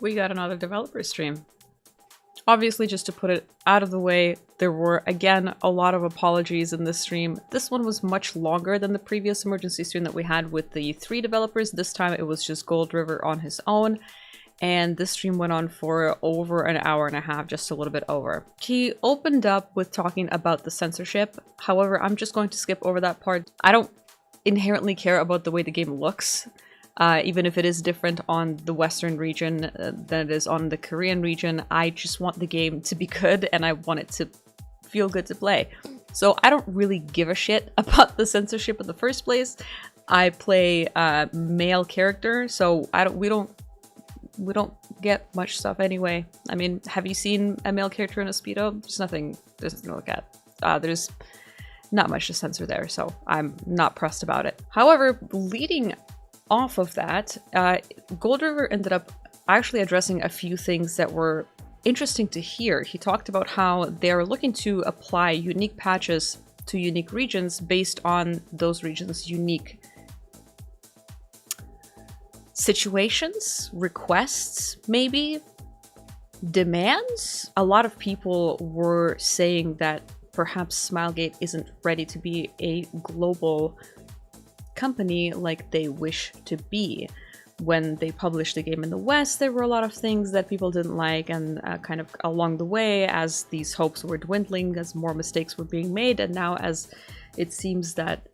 we got another developer stream. Obviously, just to put it out of the way, there were, again, a lot of apologies in this stream. This one was much longer than the previous emergency stream that we had with the 3 developers. This time it was just Gold River on his own. And this stream went on for over an hour and a half, just a little bit over. He opened up with talking about the censorship. However, I'm just going to skip over that part. I don't inherently care about the way the game looks. Even if it is different on the Western region than it is on the Korean region, I just want the game to be good and I want it to feel good to play. So I don't really give a shit about the censorship in the first place. I play a male character, so we don't get much stuff anyway. I mean, have you seen a male character in a Speedo? There's nothing to look at. There's not much to censor there, so I'm not pressed about it. However, leading off of that, Gold River ended up actually addressing a few things that were interesting to hear. He talked about how they're looking to apply unique patches to unique regions based on those regions' unique situations, requests, maybe, demands. A lot of people were saying that perhaps Smilegate isn't ready to be a global company like they wish to be. When they published the game in the West, there were a lot of things that people didn't like, and kind of along the way, as these hopes were dwindling, as more mistakes were being made, and now as it seems that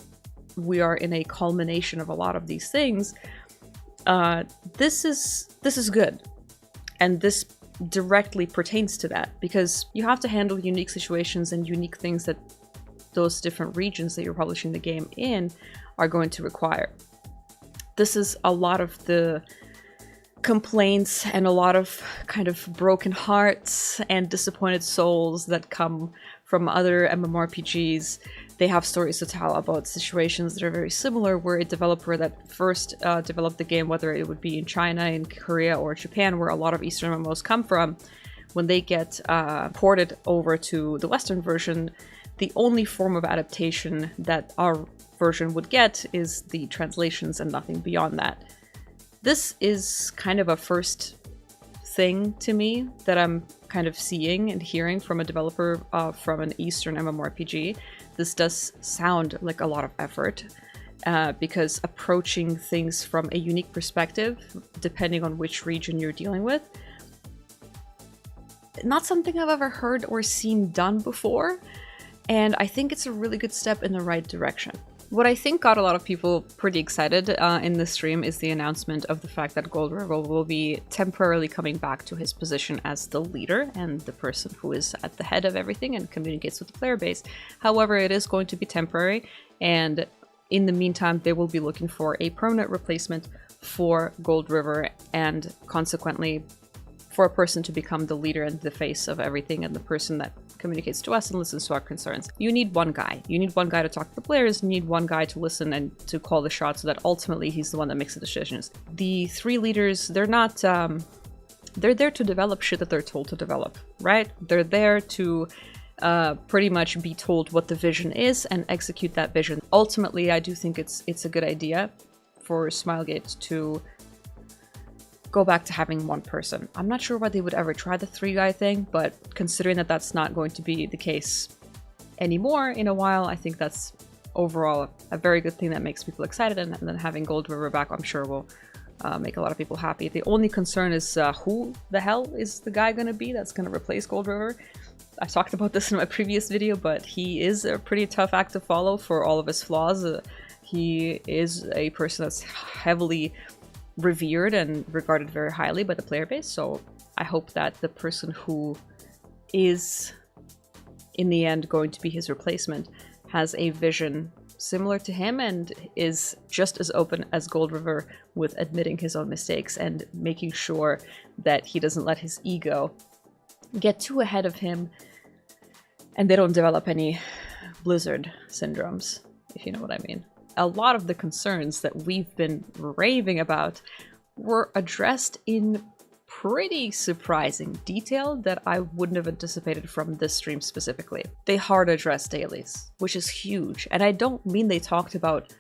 we are in a culmination of a lot of these things, this is good. And this directly pertains to that, because you have to handle unique situations and unique things that those different regions that you're publishing the game in are going to require. This is a lot of the complaints and a lot of kind of broken hearts and disappointed souls that come from other MMORPGs. They have stories to tell about situations that are very similar, where a developer that first developed the game, whether it would be in China, in Korea, or Japan, where a lot of Eastern MMOs come from, when they get ported over to the Western version, the only form of adaptation that our version would get is the translations and nothing beyond that. This is kind of a first thing to me that I'm kind of seeing and hearing from a developer from an Eastern MMORPG. This does sound like a lot of effort, because approaching things from a unique perspective, depending on which region you're dealing with, not something I've ever heard or seen done before, and I think it's a really good step in the right direction. What I think got a lot of people pretty excited in this stream is the announcement of the fact that Gold River will be temporarily coming back to his position as the leader and the person who is at the head of everything and communicates with the player base. However, it is going to be temporary, and in the meantime, they will be looking for a permanent replacement for Gold River, and consequently for a person to become the leader and the face of everything and the person that communicates to us and listens to our concerns. You need one guy. You need one guy to talk to the players, you need one guy to listen and to call the shots, so that ultimately he's the one that makes the decisions. The 3 leaders, they're not, they're there to develop shit that they're told to develop, right? They're there to pretty much be told what the vision is and execute that vision. Ultimately, I do think it's a good idea for Smilegate to go back to having one person. I'm not sure why they would ever try the 3-guy thing, but considering that that's not going to be the case anymore in a while, I think that's overall a very good thing that makes people excited, and then having Gold River back, I'm sure will make a lot of people happy. The only concern is who the hell is the guy going to be that's going to replace Gold River? I talked about this in my previous video, but he is a pretty tough act to follow for all of his flaws. He is a person that's heavily revered and regarded very highly by the player base, so I hope that the person who is in the end going to be his replacement has a vision similar to him and is just as open as Gold River with admitting his own mistakes and making sure that he doesn't let his ego get too ahead of him and they don't develop any Blizzard syndromes, if you know what I mean. A lot of the concerns that we've been raving about were addressed in pretty surprising detail that I wouldn't have anticipated from this stream specifically. They hard address dailies, which is huge. And I don't mean they talked about,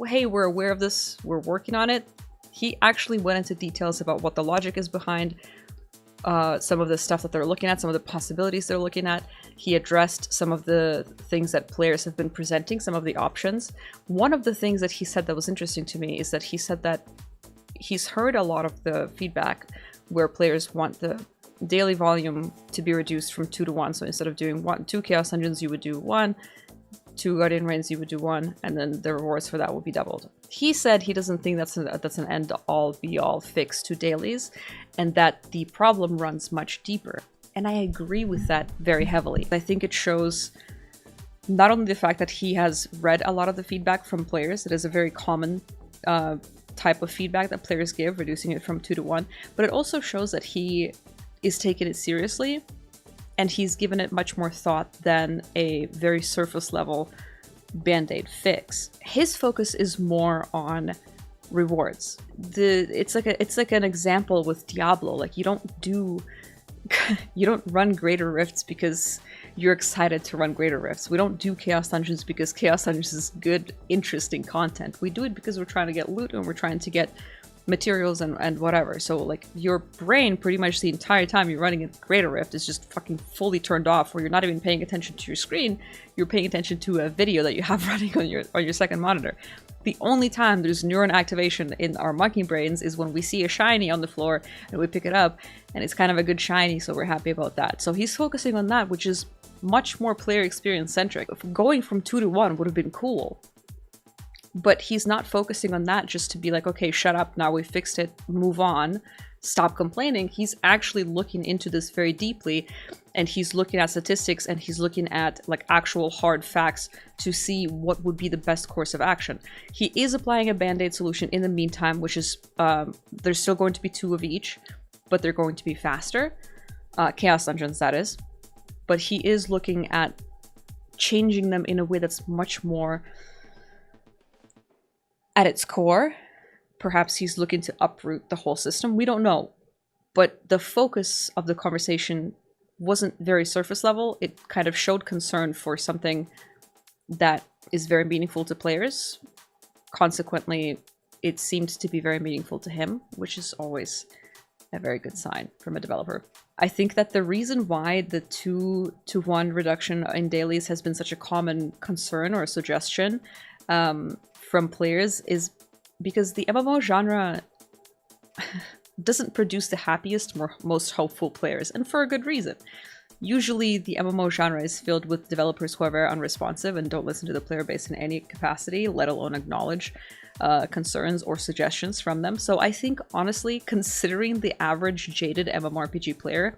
hey, we're aware of this, we're working on it. He actually went into details about what the logic is behind some of the stuff that they're looking at, some of the possibilities they're looking at. He addressed some of the things that players have been presenting, some of the options. One of the things that he said that was interesting to me is that he said that he's heard a lot of the feedback where players want the daily volume to be reduced from 2 to 1. So instead of doing 2 Chaos Dungeons, you would do 1, 2 Guardian Reigns, you would do 1, and then the rewards for that will be doubled. He said he doesn't think that's an end-all be-all fix to dailies, and that the problem runs much deeper. And I agree with that very heavily. I think it shows not only the fact that he has read a lot of the feedback from players, it is a very common type of feedback that players give, reducing it from 2 to 1, but it also shows that he is taking it seriously, and he's given it much more thought than a very surface level band-aid fix. His focus is more on rewards. It's like an example with Diablo. Like, you don't run Greater Rifts because you're excited to run Greater Rifts. We don't do Chaos Dungeons because Chaos Dungeons is good, interesting content. We do it because we're trying to get loot and we're trying to get materials and whatever. So like, your brain pretty much the entire time you're running a Greater Rift is just fucking fully turned off, where you're not even paying attention to your screen, you're paying attention to a video that you have running on your second monitor. The only time there's neuron activation in our monkey brains is when we see a shiny on the floor and we pick it up, and it's kind of a good shiny, so we're happy about that. So he's focusing on that, which is much more player experience centric. Going from 2 to 1 would have been cool, but he's not focusing on that just to be like, okay, shut up, now we fixed it, move on, stop complaining. He's actually looking into this very deeply, and he's looking at statistics, and he's looking at like actual hard facts to see what would be the best course of action. He is applying a band-aid solution in the meantime, which is there's still going to be 2 of each, but they're going to be faster. Chaos Dungeons, that is. But he is looking at changing them in a way that's much more at its core. Perhaps he's looking to uproot the whole system. We don't know. But the focus of the conversation wasn't very surface level. It kind of showed concern for something that is very meaningful to players. Consequently, it seemed to be very meaningful to him, which is always a very good sign from a developer. I think that the reason why the 2 to 1 reduction in dailies has been such a common concern or suggestion from players is because the MMO genre doesn't produce the happiest, most hopeful players, and for a good reason. Usually the MMO genre is filled with developers who are very unresponsive and don't listen to the player base in any capacity, let alone acknowledge concerns or suggestions from them. So I think, honestly, considering the average jaded MMORPG player,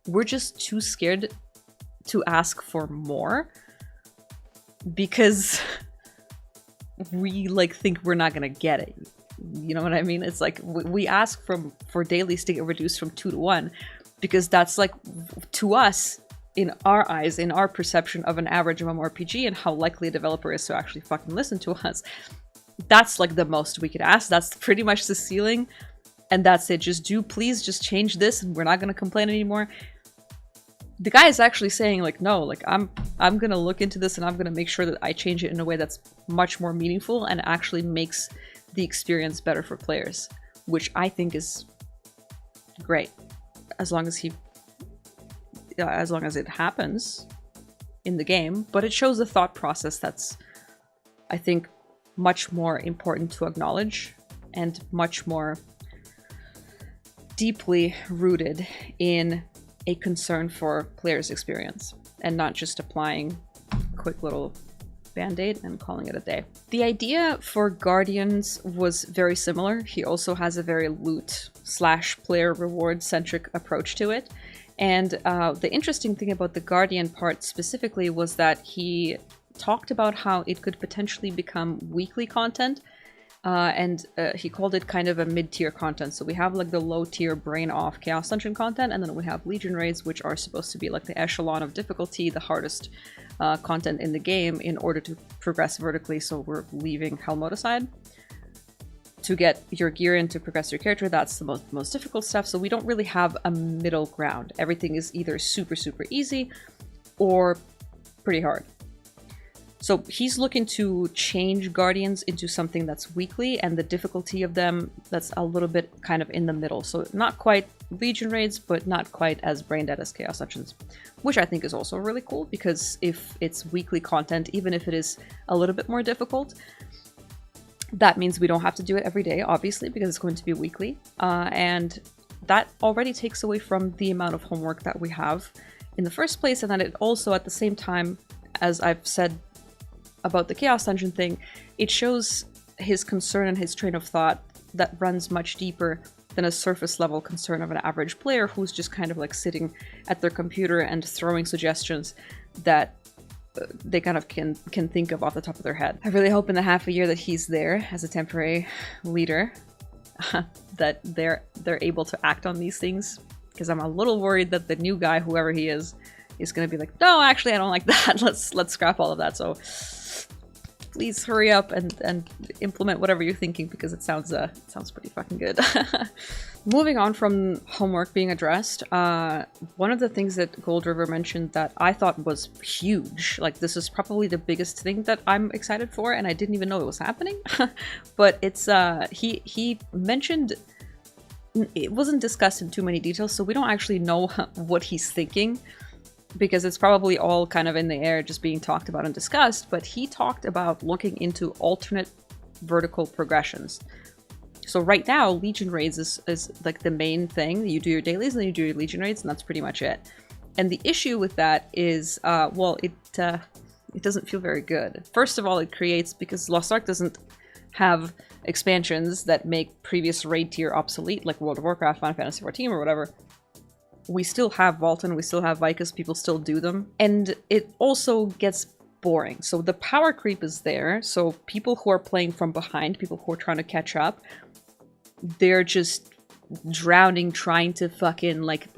we're just too scared to ask for more because we think we're not gonna get it. You know what I mean? It's like we ask for dailies to get reduced from 2 to 1 because that's like, to us, in our eyes, in our perception of an average MMORPG and how likely a developer is to actually fucking listen to us, that's like the most we could ask. That's pretty much the ceiling, and that's it. Please just change this and we're not gonna complain anymore. The guy is actually saying like, no, like I'm gonna look into this and I'm gonna make sure that I change it in a way that's much more meaningful and actually makes the experience better for players, which I think is great, as long as it happens in the game. But it shows a thought process that's, I think, much more important to acknowledge and much more deeply rooted in a concern for players' experience and not just applying a quick little band-aid and calling it a day. The idea for Guardians was very similar. He also has a very loot/player reward-centric approach to it. And the interesting thing about the Guardian part specifically was that he talked about how it could potentially become weekly content, and he called it kind of a mid-tier content. So we have like the low-tier brain-off Chaos Dungeon content, and then we have Legion raids, which are supposed to be like the echelon of difficulty, the hardest content in the game in order to progress vertically. So we're leaving Hell mode aside. To get your gear in to progress your character, that's the most difficult stuff. So we don't really have a middle ground. Everything is either super, super easy or pretty hard. So he's looking to change Guardians into something that's weekly, and the difficulty of them that's a little bit kind of in the middle. So not quite Legion raids, but not quite as brain dead as Chaos Dungeons, which I think is also really cool, because if it's weekly content, even if it is a little bit more difficult, that means we don't have to do it every day, obviously, because it's going to be weekly. And that already takes away from the amount of homework that we have in the first place, and then it also, at the same time, as I've said about the Chaos Dungeon thing, it shows his concern and his train of thought that runs much deeper than a surface level concern of an average player who's just kind of like sitting at their computer and throwing suggestions that they kind of can think of off the top of their head. I really hope in the half a year that he's there as a temporary leader that they're able to act on these things, because I'm a little worried that the new guy, whoever he is going to be like, no, actually I don't like that. Let's scrap all of that. So please hurry up and implement whatever you're thinking, because it sounds pretty fucking good. Moving on from homework being addressed, one of the things that Gold River mentioned that I thought was huge, like this is probably the biggest thing that I'm excited for, and I didn't even know it was happening, but it's he mentioned, it wasn't discussed in too many details, so we don't actually know what he's thinking, because it's probably all kind of in the air, just being talked about and discussed, but he talked about looking into alternate vertical progressions. So right now, Legion raids is like the main thing. You do your dailies and then you do your Legion raids, and that's pretty much it. And the issue with that is, well, it doesn't feel very good. First of all, it creates, because Lost Ark doesn't have expansions that make previous raid tier obsolete, like World of Warcraft, Final Fantasy XIV, or whatever. We still have Vulcan, we still have Vicus, people still do them. And it also gets boring. So the power creep is there, so people who are playing from behind, people who are trying to catch up, they're just drowning, trying to fucking, like,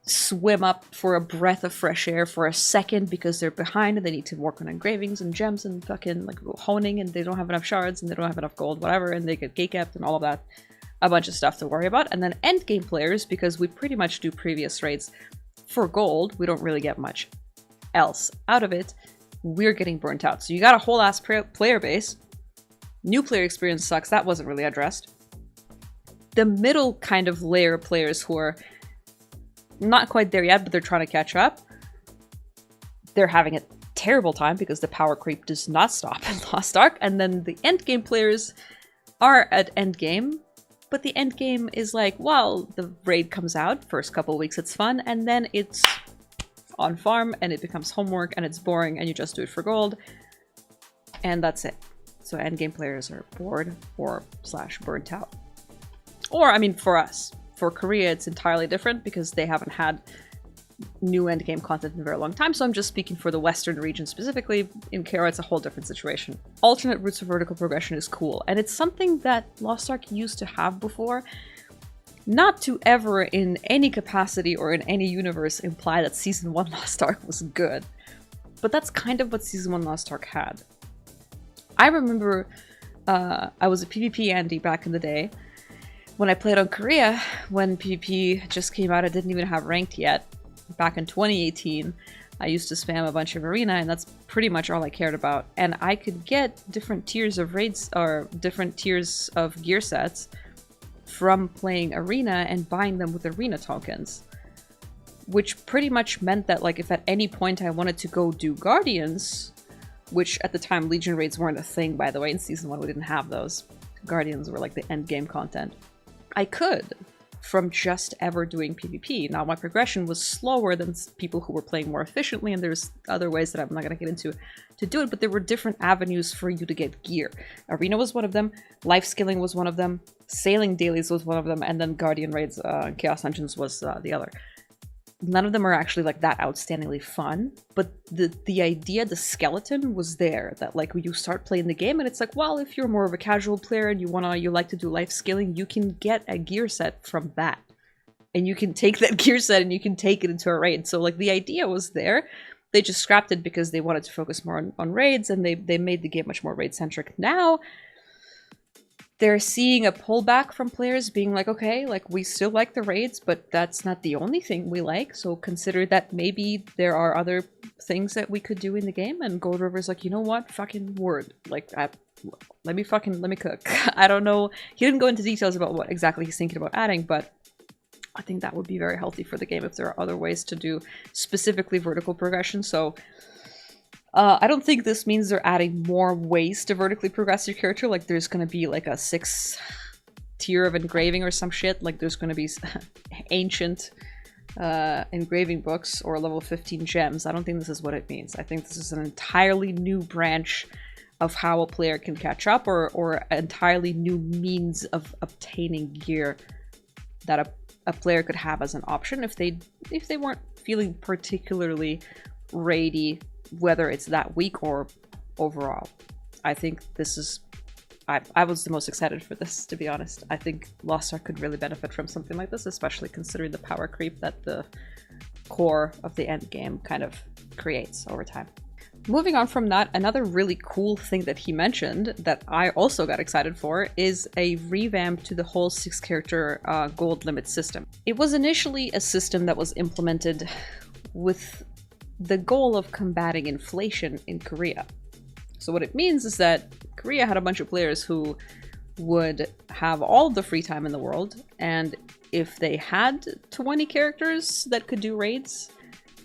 swim up for a breath of fresh air for a second because they're behind and they need to work on engravings and gems and fucking, like, honing, and they don't have enough shards and they don't have enough gold, whatever, and they get gatekept and all of that. A bunch of stuff to worry about. And then endgame players, because we pretty much do previous raids for gold, we don't really get much else out of it, we're getting burnt out. So you got a whole ass player base. New player experience sucks, that wasn't really addressed. The middle kind of layer of players who are not quite there yet, but they're trying to catch up, they're having a terrible time because the power creep does not stop in Lost Ark. And then the endgame players are at endgame, but the end game is like, well, the raid comes out, first couple weeks it's fun, and then it's on farm, and it becomes homework, and it's boring, and you just do it for gold, and that's it. So end game players are bored or / burnt out. Or, I mean, for us. For Korea, it's entirely different, because they haven't had new endgame content in a very long time, so I'm just speaking for the Western region specifically. In KR, it's a whole different situation. Alternate routes of vertical progression is cool, and it's something that Lost Ark used to have before. Not to ever, in any capacity or in any universe, imply that Season 1 Lost Ark was good. But that's kind of what Season 1 Lost Ark had. I remember I was a PvP Andy back in the day, when I played on Korea, when PvP just came out, I didn't even have ranked yet. Back in 2018, I used to spam a bunch of arena, and that's pretty much all I cared about. And I could get different tiers of raids, or different tiers of gear sets from playing arena and buying them with arena tokens. Which pretty much meant that, like, if at any point I wanted to go do Guardians, which at the time Legion raids weren't a thing, by the way, in Season 1 we didn't have those. Guardians were like the end game content. I could, from just ever doing PvP. Now, my progression was slower than people who were playing more efficiently, and there's other ways that I'm not going to get into to do it, but there were different avenues for you to get gear. Arena was one of them, life skilling was one of them, sailing dailies was one of them, and then Guardian raids and Chaos Dungeons was the other. None of them are actually like that outstandingly fun, but the idea, the skeleton was there, that like when you start playing the game and it's like, well, if you're more of a casual player and you like to do life skilling, you can get a gear set from that. And you can take that gear set and you can take it into a raid. So like the idea was there. They just scrapped it because they wanted to focus more on raids, and they made the game much more raid centric. Now they're seeing a pullback from players being like, okay, like we still like the raids, but that's not the only thing we like. So consider that maybe there are other things that we could do in the game. And Gold River's like, you know what? Fucking word. Like, let me cook. I don't know. He didn't go into details about what exactly he's thinking about adding, but I think that would be very healthy for the game if there are other ways to do specifically vertical progression. So I don't think this means they're adding more ways to vertically progress your character. Like there's going to be like a 6th tier of engraving or some shit. Like there's going to be ancient engraving books or level 15 gems. I don't think this is what it means. I think this is an entirely new branch of how a player can catch up, or entirely new means of obtaining gear that a player could have as an option if they weren't feeling particularly raidy, whether it's that week or overall. I think this is... I was the most excited for this, to be honest. I think Lost Ark could really benefit from something like this, especially considering the power creep that the core of the end game kind of creates over time. Moving on from that, another really cool thing that he mentioned that I also got excited for is a revamp to the whole 6-character gold limit system. It was initially a system that was implemented with the goal of combating inflation in Korea. So what it means is that Korea had a bunch of players who would have all the free time in the world, and if they had 20 characters that could do raids,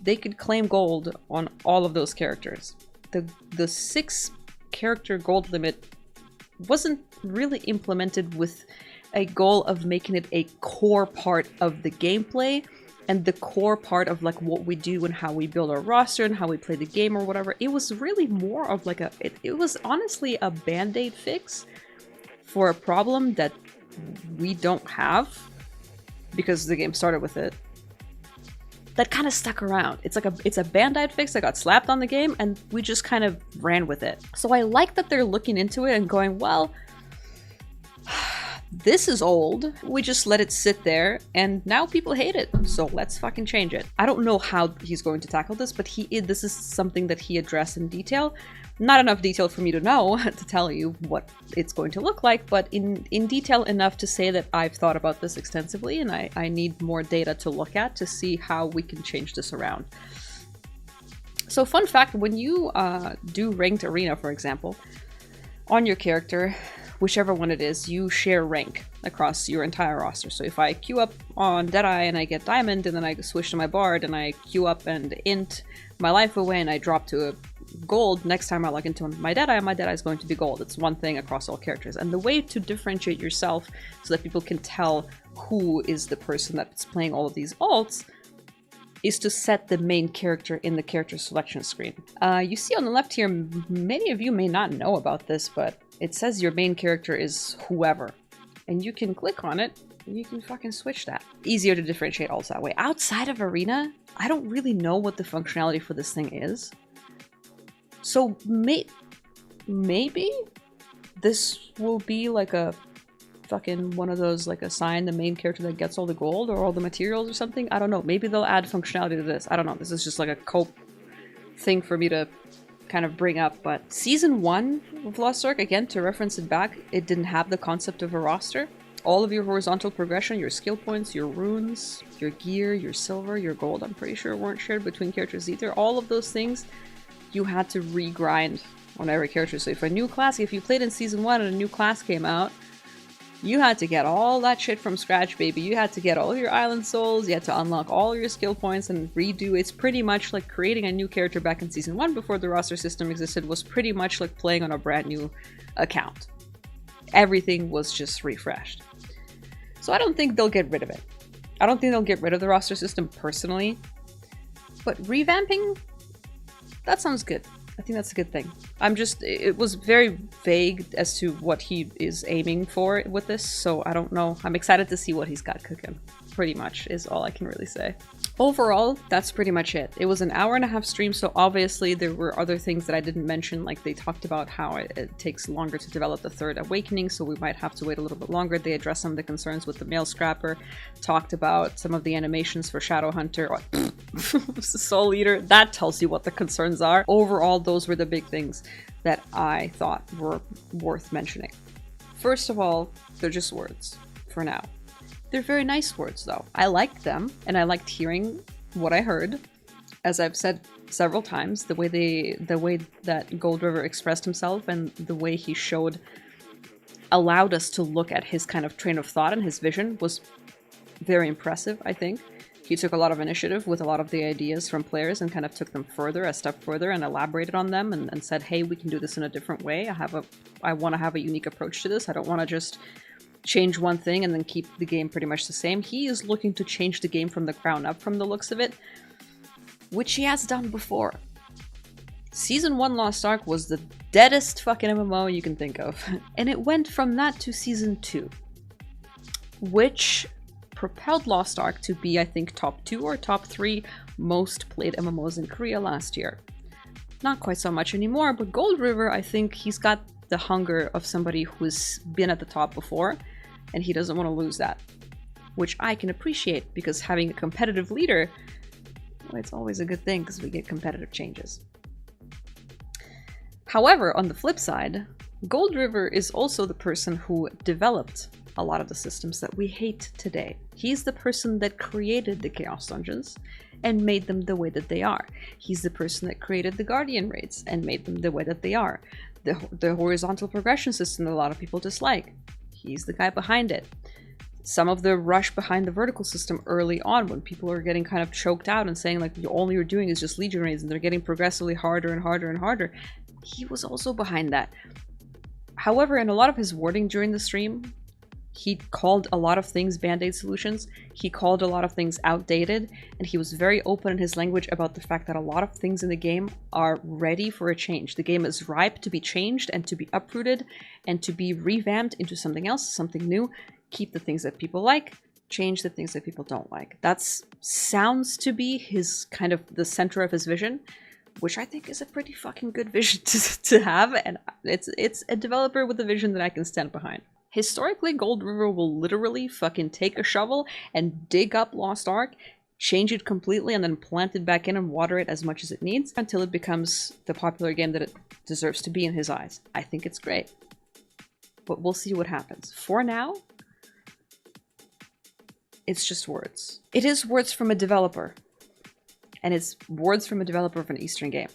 they could claim gold on all of those characters. The 6-character gold limit wasn't really implemented with a goal of making it a core part of the gameplay and the core part of like what we do and how we build our roster and how we play the game or whatever. It was really more of like it was honestly a band-aid fix for a problem that we don't have because the game started with it. That kind of stuck around. It's a band-aid fix that got slapped on the game and we just kind of ran with it. So I like that they're looking into it and going, well, this is old. We just let it sit there and now people hate it. So let's fucking change it. I don't know how he's going to tackle this, but this is something that he addressed in detail. Not enough detail for me to know to tell you what it's going to look like, but in detail enough to say that I've thought about this extensively and I need more data to look at to see how we can change this around. So fun fact, when you do ranked arena, for example, on your character, whichever one it is, you share rank across your entire roster. So if I queue up on Deadeye and I get Diamond, and then I switch to my Bard and I queue up and int my life away and I drop to a gold, next time I log into my Deadeye is going to be gold. It's one thing across all characters. And the way to differentiate yourself so that people can tell who is the person that's playing all of these alts is to set the main character in the character selection screen. You see on the left here, many of you may not know about this, but it says your main character is whoever. And you can click on it, and you can fucking switch that. Easier to differentiate alts that way. Outside of Arena, I don't really know what the functionality for this thing is. So maybe this will be like a fucking one of those, like assign the main character that gets all the gold or all the materials or something. I don't know. Maybe they'll add functionality to this. I don't know. This is just like a cope thing for me to kind of bring up. But Season 1 of Lost Ark, again, to reference it back, it didn't have the concept of a roster. All of your horizontal progression, your skill points, your runes, your gear, your silver, your gold, I'm pretty sure weren't shared between characters either. All of those things you had to regrind on every character. So if you played in Season 1 and a new class came out, you had to get all that shit from scratch, baby. You had to get all your island souls, you had to unlock all your skill points and redo. It's pretty much like creating a new character back in Season 1 before the roster system existed was pretty much like playing on a brand new account. Everything was just refreshed. So I don't think they'll get rid of it. I don't think they'll get rid of the roster system personally. But revamping? That sounds good. I think that's a good thing. It was very vague as to what he is aiming for with this, so I don't know. I'm excited to see what he's got cooking, pretty much, is all I can really say. Overall, that's pretty much it. It was an hour-and-a-half stream, so obviously there were other things that I didn't mention, like they talked about how it takes longer to develop the third awakening, so we might have to wait a little bit longer. They addressed some of the concerns with the male scrapper, talked about some of the animations for Shadowhunter, or Soul Eater. That tells you what the concerns are. Overall, those were the big things that I thought were worth mentioning. First of all, they're just words for now. They're very nice words though. I liked them, and I liked hearing what I heard. As I've said several times, the way that Gold River expressed himself and the way he allowed us to look at his kind of train of thought and his vision was very impressive, I think. He took a lot of initiative with a lot of the ideas from players and kind of took them further, a step further, and elaborated on them and said, hey, we can do this in a different way. I want to have a unique approach to this. I don't want to just change one thing and then keep the game pretty much the same. He is looking to change the game from the ground up from the looks of it, which he has done before. Season 1 Lost Ark was the deadest fucking MMO you can think of. And it went from that to Season 2, which propelled Lost Ark to be, I think, top 2 or top 3 most played MMOs in Korea last year. Not quite so much anymore, but Gold River, I think he's got the hunger of somebody who's been at the top before, and he doesn't want to lose that. Which I can appreciate, because having a competitive leader, well, it's always a good thing because we get competitive changes. However, on the flip side, Gold River is also the person who developed a lot of the systems that we hate today. He's the person that created the Chaos Dungeons and made them the way that they are. He's the person that created the Guardian raids and made them the way that they are. The horizontal progression system that a lot of people dislike. He's the guy behind it. Some of the rush behind the vertical system early on, when people are getting kind of choked out and saying like all you're doing is just Legion raids and they're getting progressively harder and harder and harder, he was also behind that. However, in a lot of his wording during the stream, he called a lot of things band-aid solutions, he called a lot of things outdated, and he was very open in his language about the fact that a lot of things in the game are ready for a change. The game is ripe to be changed and to be uprooted and to be revamped into something else, something new. Keep the things that people like, change the things that people don't like. That sounds to be his kind of the center of his vision, which I think is a pretty fucking good vision to have, and it's a developer with a vision that I can stand behind. Historically, Gold River will literally fucking take a shovel and dig up Lost Ark, change it completely, and then plant it back in and water it as much as it needs until it becomes the popular game that it deserves to be in his eyes. I think it's great. But we'll see what happens. For now, it's just words. It is words from a developer. And it's words from a developer of an Eastern game.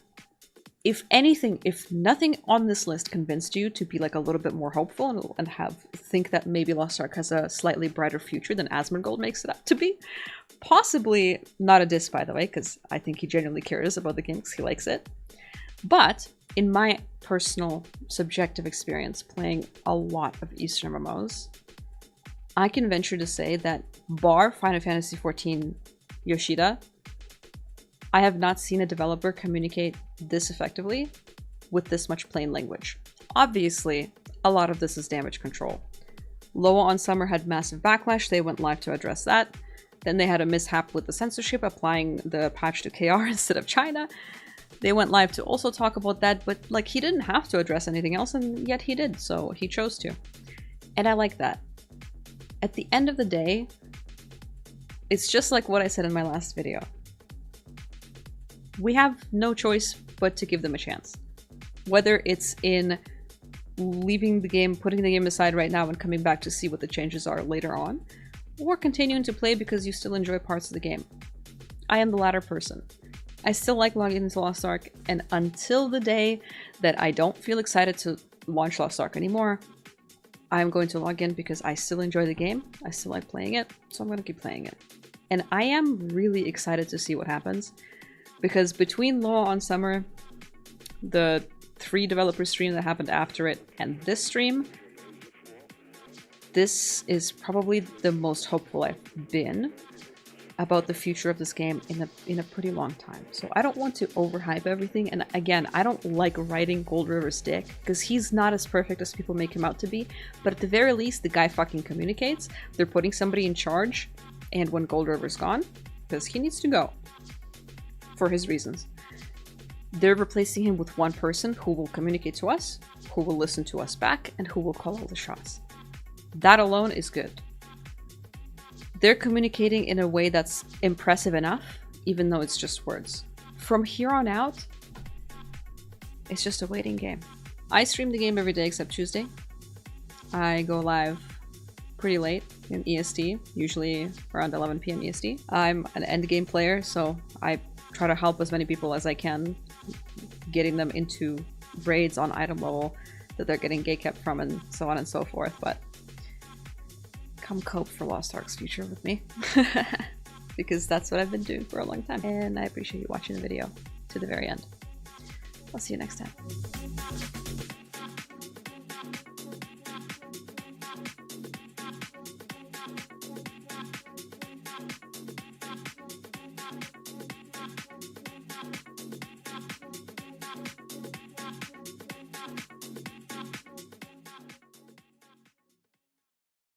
If anything, if nothing on this list convinced you to be like a little bit more hopeful and think that maybe Lost Ark has a slightly brighter future than Asmongold makes it out to be, possibly not a diss, by the way, because I think he genuinely cares about the game because he likes it. But in my personal subjective experience playing a lot of Eastern MMOs, I can venture to say that bar Final Fantasy XIV Yoshida, I have not seen a developer communicate this effectively with this much plain language. Obviously, a lot of this is damage control. Loa on Summer had massive backlash, they went live to address that. Then they had a mishap with the censorship, applying the patch to KR instead of China. They went live to also talk about that, but like he didn't have to address anything else, and yet he did, so he chose to. And I like that. At the end of the day, it's just like what I said in my last video. We have no choice but to give them a chance. Whether it's in leaving the game, putting the game aside right now and coming back to see what the changes are later on, or continuing to play because you still enjoy parts of the game. I am the latter person. I still like logging into Lost Ark, and until the day that I don't feel excited to launch Lost Ark anymore, I'm going to log in because I still enjoy the game, I still like playing it, so I'm going to keep playing it. And I am really excited to see what happens. Because between Loa on Summer, the 3 developer stream that happened after it, and this stream, this is probably the most hopeful I've been about the future of this game in a pretty long time. So I don't want to overhype everything, and again, I don't like riding Gold River's dick, because he's not as perfect as people make him out to be, but at the very least, the guy fucking communicates. They're putting somebody in charge, and when Gold River's gone, because he needs to go. For his reasons. They're replacing him with one person who will communicate to us, who will listen to us back, and who will call all the shots. That alone is good. They're communicating in a way that's impressive enough, even though it's just words. From here on out, it's just a waiting game. I stream the game every day except Tuesday. I go live pretty late in EST, usually around 11 p.m. EST. I'm an endgame player, so I try to help as many people as I can, getting them into raids on item level that they're getting gatekept from and so on and so forth, but come cope for Lost Ark's future with me. Because that's what I've been doing for a long time. And I appreciate you watching the video to the very end. I'll see you next time.